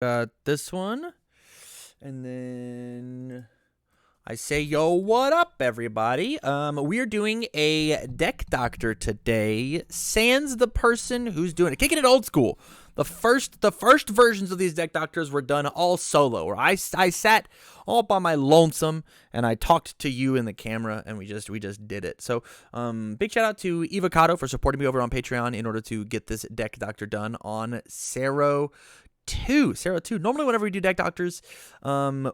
Got this one. And then I say, yo, what up, everybody? We are doing a deck doctor today. Sans the person who's doing it, kicking it old school. The first versions of these deck doctors were done all solo, where I sat all by my lonesome and I talked to you in the camera, and we just did it. So, big shout out to Evocado for supporting me over on Patreon in order to get this deck doctor done on Sero 2. Normally, whenever we do deck doctors,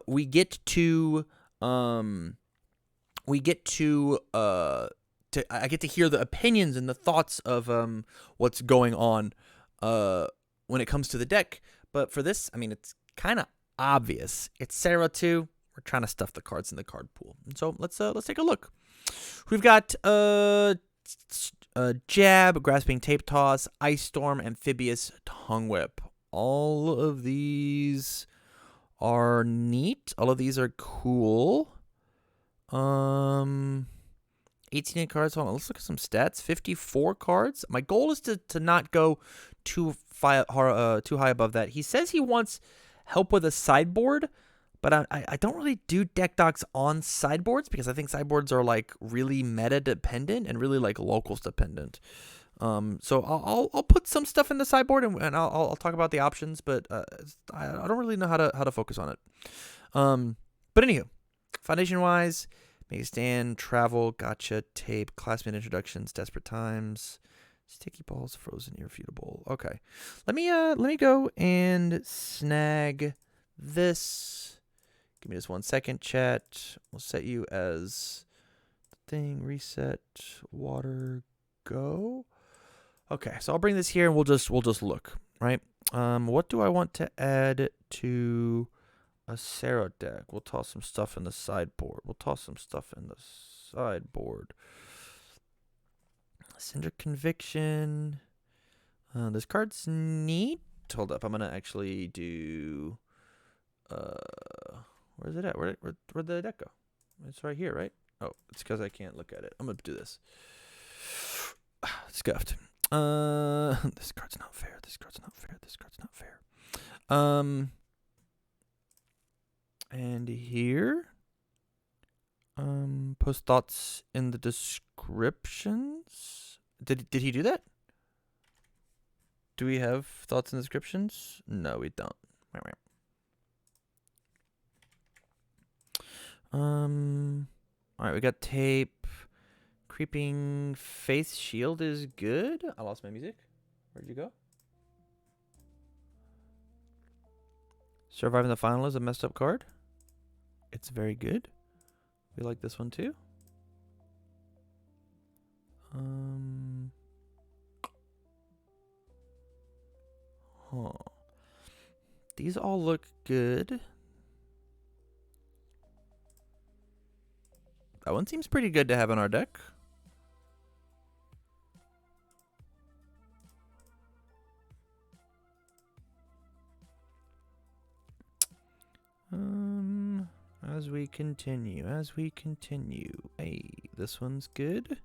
we get to I get to hear the opinions and the thoughts of what's going on when it comes to the deck. But for this, I mean, it's kind of obvious. It's Sero 2. We're trying to stuff the cards in the card pool. And so let's take a look. We've got Jab, Grasping Tape Toss, Ice Storm, Amphibious Tongue Whip. All of these are neat. All of these are cool. 18 cards. Hold on, let's look at some stats. 54 cards. My goal is to not go too high above that. He says he wants help with a sideboard, but I don't really do deck docs on sideboards because I think sideboards are like really meta dependent and really like locals dependent. So I'll put some stuff in the sideboard and I'll talk about the options, but I don't really know how to focus on it. But anywho, foundation wise, make a stand, travel, gotcha, tape, classmate introductions, desperate times, sticky balls, frozen, irrefutable. Okay, let me go and snag this. Give me just 1 second, chat. We'll set you as thing, reset, water, go. Okay, so I'll bring this here and we'll just look, right? What do I want to add to a Sero deck? We'll toss some stuff in the sideboard. Cinder Conviction. This card's neat. Hold up, I'm gonna actually do. Where's it at? Where'd the deck go? It's right here, right? Oh, it's because I can't look at it. I'm gonna do this. Scuffed. This card's not fair. And here, post thoughts in the descriptions. Did he do that? Do we have thoughts in the descriptions? No, we don't. All right, we got tape. Creeping Faith Shield is good. I lost my music. Where'd you go? Surviving the Final is a messed up card. It's very good. We like this one too. These all look good. That one seems pretty good to have in our deck. As we continue. Hey, this one's good.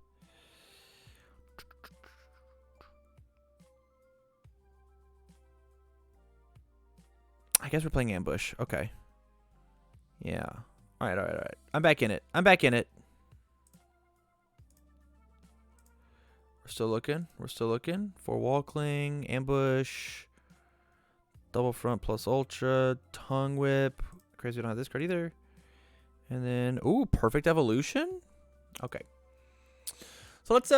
I guess we're playing Ambush. Okay. Yeah. All right. I'm back in it. We're still looking. For Wall Cling, Ambush, Double Front plus Ultra, Tongue Whip. Crazy we don't have this card either. And then, ooh, Perfect Evolution. Okay. So let's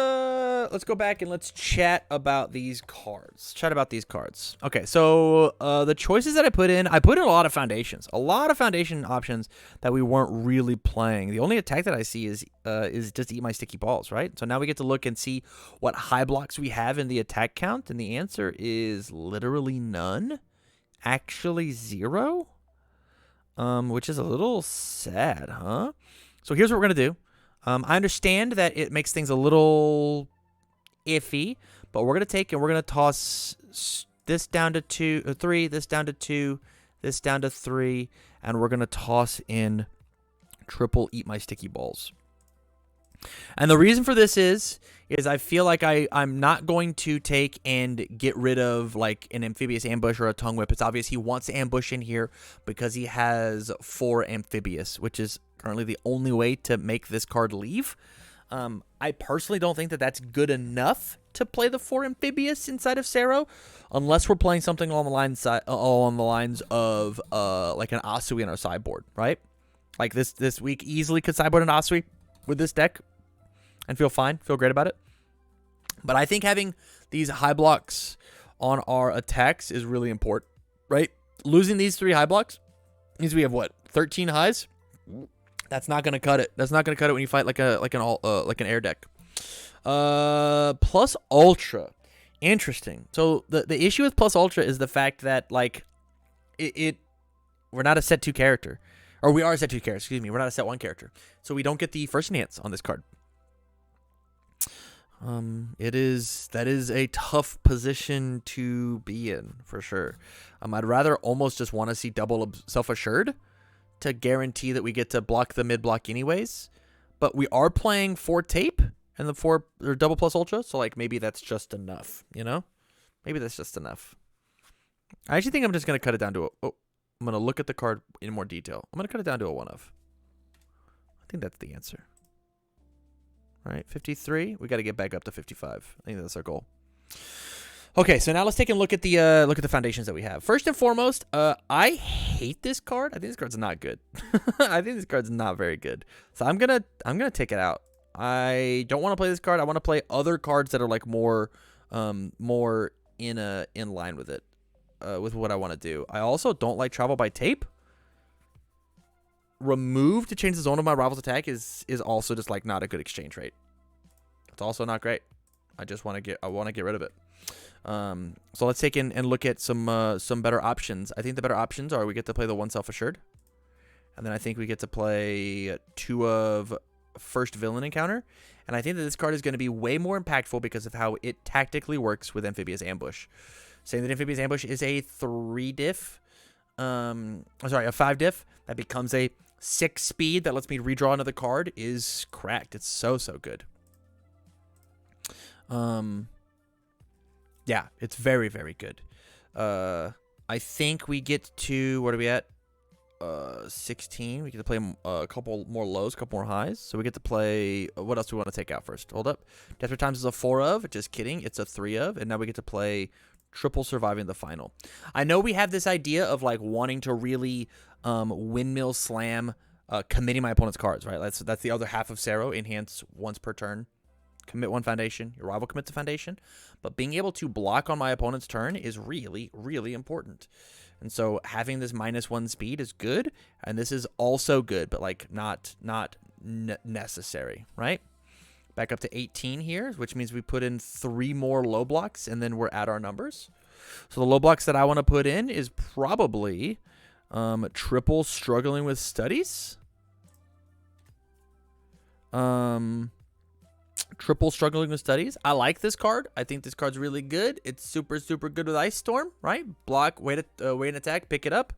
go back and let's chat about these cards. Okay, so the choices that I put in a lot of foundations. A lot of foundation options that we weren't really playing. The only attack that I see is just eat my sticky balls, right? So now we get to look and see what high blocks we have in the attack count, and the answer is literally none. Actually 0. Which is a little sad, huh? So here's what we're gonna do. I understand that it makes things a little iffy, but we're gonna take and we're gonna toss this down to 3, this down to 2, this down to 3, and we're gonna toss in triple Eat My Sticky Balls. And the reason for this is I feel like I'm not going to take and get rid of like an amphibious ambush or a tongue whip. It's obvious he wants to ambush in here because he has 4 amphibious, which is currently the only way to make this card leave. I personally don't think that that's good enough to play the 4 amphibious inside of Sero, unless we're playing something along the lines of like an Asui in our sideboard, right? Like this week easily could sideboard an Asui with this deck and feel great about it. But I think having these high blocks on our attacks is really important, right? Losing these 3 high blocks means we have what, 13 highs? That's not gonna cut it. That's not gonna cut it when you fight like an air deck. Plus ultra, interesting. So the issue with plus ultra is the fact that like we're not a set 2 character, or we are a set 2 character. Excuse me, we're not a set 1 character, so we don't get the first enhance on this card. That is a tough position to be in for sure. I'd rather almost just want to see double self-assured to guarantee that we get to block the mid block anyways. But we are playing 4 tape and the 4 or double plus ultra, so like maybe that's just enough, you know? Maybe that's just enough. I actually think I'm just gonna cut it down to I'm gonna look at the card in more detail. I'm gonna cut it down to a 1 of. I think that's the answer. All right, 53. We got to get back up to 55. I think that's our goal. Okay, so now let's take a look at the foundations that we have. First and foremost, I hate this card. I think this card's not good. I think this card's not very good. So I'm gonna take it out. I don't want to play this card. I want to play other cards that are like more in line with it, with what I want to do. I also don't like travel by tape. Remove to change the zone of my rival's attack is also just like not a good exchange rate. It's also not great. I want to get rid of it. So let's take in and look at some better options. I think the better options are we get to play the 1 self-assured, and then I think we get to play 2 of first villain encounter, and I think that this card is going to be way more impactful because of how it tactically works with amphibious ambush. Saying that amphibious ambush is a 3 diff, a 5 diff that becomes a 6 speed that lets me redraw another card is cracked. It's so good. Yeah, it's very good. I think we get to, what are we at? 16. We get to play a couple more lows, a couple more highs. So we get to play, what else do we want to take out first? Hold up. Desperate Times is a 4 of. Just kidding. It's a 3 of. And now we get to play triple surviving the final. I know we have this idea of like wanting to really windmill slam committing my opponent's cards, right? That's the other half of Sero. Enhance once per turn. Commit 1 foundation. Your rival commits a foundation. But being able to block on my opponent's turn is really important. And so having this -1 speed is good. And this is also good, but like not necessary, right? Back up to 18 here, which means we put in 3 more low blocks, and then we're at our numbers. So the low blocks that I want to put in is probably triple struggling with studies. Triple struggling with studies. I like this card. I think this card's really good. It's super good with Ice Storm, right? Block, wait and attack, pick it up.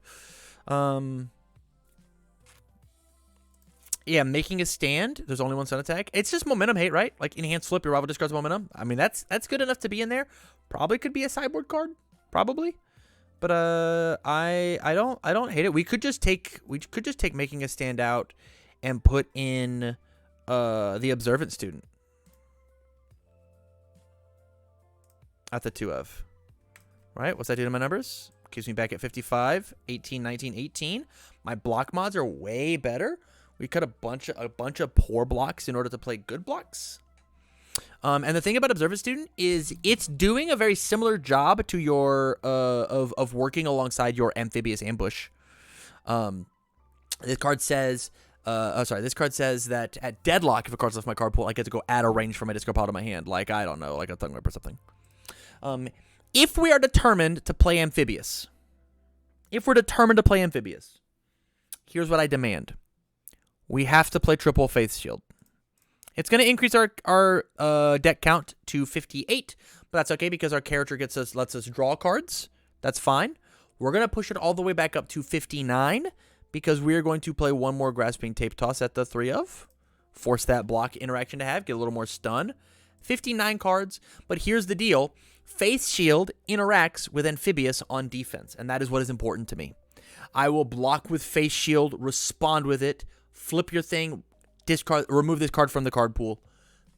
Yeah, making a stand. There's only 1 stun attack. It's just momentum hate, right? Like enhance flip, your rival discards momentum. I mean, that's good enough to be in there. Probably could be a sideboard card, probably. But I don't hate it. We could just take making a stand out and put in the observant student at the 2 of. Right? What's that do to my numbers? Keeps me back at 55, 18, 19, 18. My block mods are way better. We cut a bunch of poor blocks in order to play good blocks. And the thing about Observant Student is it's doing a very similar job to your of working alongside your Amphibious Ambush. This card says this card says that at deadlock, if a card's left my card pool, I get to go add a range from my discard pile to my hand. Like, I don't know, like a Tongue Whip or something. If we are determined to play Amphibious, here's what I demand. We have to play triple Faith Shield. It's going to increase our deck count to 58, but that's okay because our character lets us draw cards. That's fine. We're going to push it all the way back up to 59 because we are going to play 1 more Grasping Tape Toss at the 3 of. force that block interaction to have, get a little more stun. 59 cards, but here's the deal. Face Shield interacts with Amphibious on defense, and that is what is important to me. I will block with Face Shield, respond with it, flip your thing, discard, remove this card from the card pool.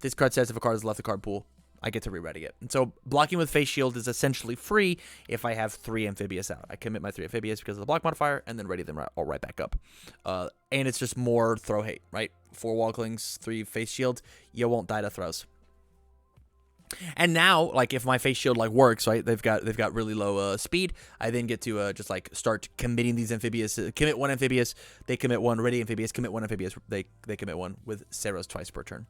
This card says if a card has left the card pool, I get to rewriting it. And so blocking with Face Shield is essentially free if I have 3 Amphibious out. I commit my 3 Amphibious because of the block modifier, and then ready them all right back up. And it's just more throw hate, right? 4 Walklings, 3 Face Shields, you won't die to throws. And now, like, if my Face Shield, like, works, right, they've got really low speed, I then get to just, like, start committing these Amphibious. Commit 1 Amphibious, they commit 1 ready Amphibious, commit 1 Amphibious, they commit 1 with Sero's twice per turn.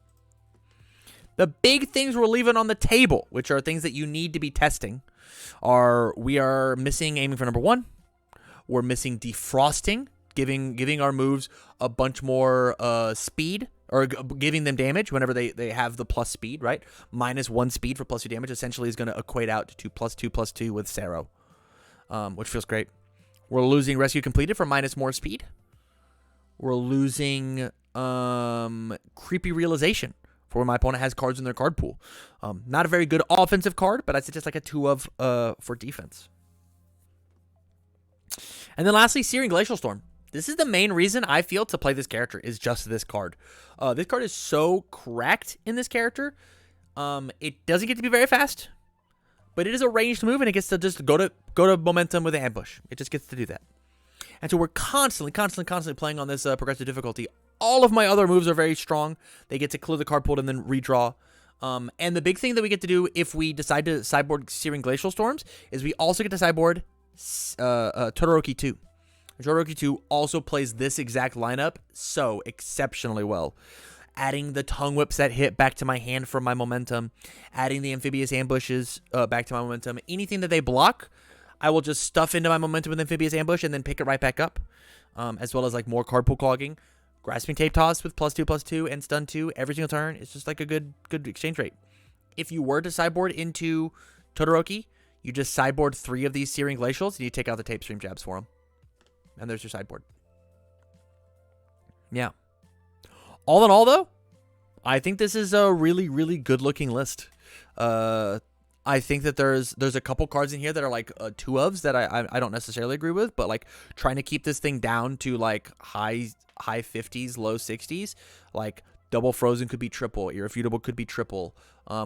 The big things we're leaving on the table, which are things that you need to be testing, we are missing aiming for number 1. We're missing defrosting, giving our moves a bunch more speed, or giving them damage whenever they have the plus speed, right? -1 speed for +2 damage essentially is going to equate out to +2/+2 with Sero, which feels great. We're losing Rescue Completed for -more speed. We're losing Creepy Realization for when my opponent has cards in their card pool. Not a very good offensive card, but I'd say just like a 2 of for defense. And then lastly, Searing Glacial Storm. This is the main reason I feel to play this character is just this card. This card is so cracked in this character. It doesn't get to be very fast, but it is a ranged move, and it gets to just go to momentum with an ambush. It just gets to do that. And so we're constantly playing on this progressive difficulty. All of my other moves are very strong. They get to clear the card pool and then redraw. And the big thing that we get to do if we decide to sideboard Searing Glacial Storms is we also get to sideboard Todoroki 2. Todoroki 2 also plays this exact lineup so exceptionally well. Adding the tongue whips that hit back to my hand for my momentum. Adding the amphibious ambushes back to my momentum. Anything that they block, I will just stuff into my momentum with amphibious ambush and then pick it right back up. As well as like more card pool clogging. Grasping Tape Toss with +2/+2 and stun 2 every single turn. It's just like a good exchange rate. If you were to sideboard into Todoroki, you just sideboard 3 of these Searing Glacials and you take out the Tape Stream Jabs for them. And there's your sideboard. Yeah. All in all, though, I think this is a really, really good-looking list. I think that there's a couple cards in here that are like 2-ofs that I don't necessarily agree with, but like trying to keep this thing down to like high 50s, low 60s, like Double Frozen could be triple, Irrefutable could be triple.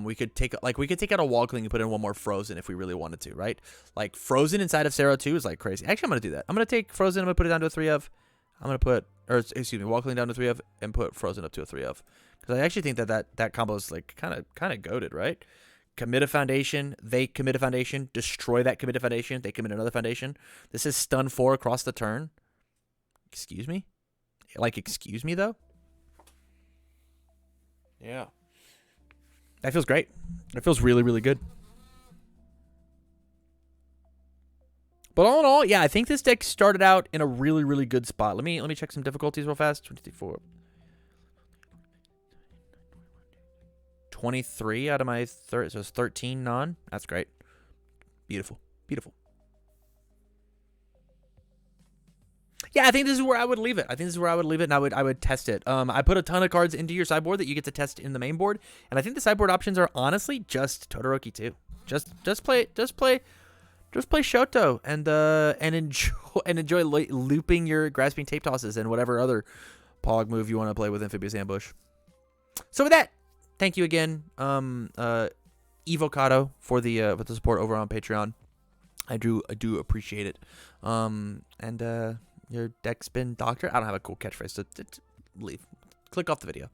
We could take out a Walkling and put in 1 more Frozen if we really wanted to, right? Like Frozen inside of Sero 2 is like crazy. Actually, I'm gonna do that. I'm gonna take Frozen. I'm gonna put it down to a 3-of. I'm gonna put, or excuse me, Walkling down to 3-of and put Frozen up to a 3-of, because I actually think that combo is like kind of goated, right? Commit a foundation. They commit a foundation. Destroy that committed foundation. They commit another foundation. This is stun 4 across the turn. Excuse me? Like, excuse me, though? Yeah. That feels great. It feels really, really good. But all in all, yeah, I think this deck started out in a really, really good spot. Let me check some difficulties real fast. 24. 23 out of my 30, so it's 13 non. That's great. Beautiful. Beautiful. Yeah, I think this is where I would leave it. And I would test it. I put a ton of cards into your sideboard that you get to test in the main board, and I think the sideboard options are honestly just Todoroki 2. Just play Shoto and enjoy looping your Grasping Tape Tosses and whatever other Pog move you want to play with Amphibious Ambush. So with that, thank you again, Evocado, for the support over on Patreon. I do appreciate it. Your deck's been doctored. I don't have a cool catchphrase, so leave. Click off the video.